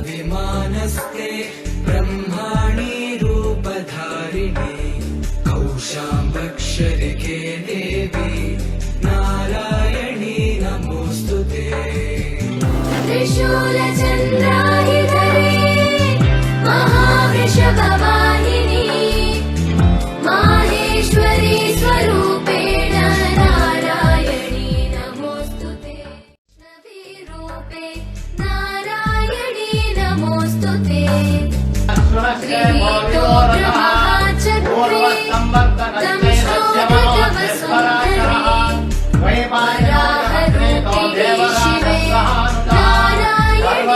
विमानस्ते ब्रह्माणि रूपधारिणि कौशाम्बक्षरिके देवी नारायणी नमोस्तुते। त्रिशूलचन्द्राहिधरे महावृषभवाहिनी माहेश्वरी स्वरूपेण नारायणी नमोस्तुते। वैष्णवीरूपे नारायणी नमोस्तुते। गृहीतो ब्रह्मचक्रे दंशोदकवसुन्धरे वराहरूपे शिवे नारायणी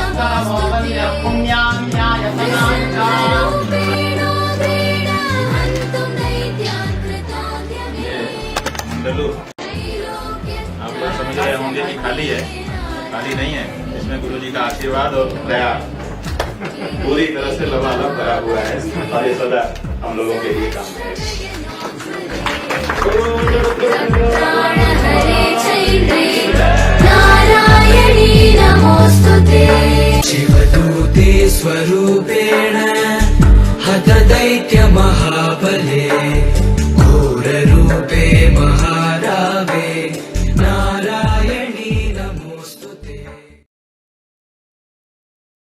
नमोस्तुते। प्रसन्नरूपेणोग्रेण हन्तुं दैत्यान् कृतोद्यमे। आप लोग समझ रहे होंगे कि खाली है, खाली नहीं है। इसमें गुरु जी का आशीर्वाद और प्रयास पूरी तरह से लबालब करा हुआ है और ये सदा हम लोगों के लिए काम है। प्राणहरे चैन्द्रे नारायणी नमोस्तुते। शिवदूते स्वरूपेण हत दैत्य महाबले घोररूपे महारावे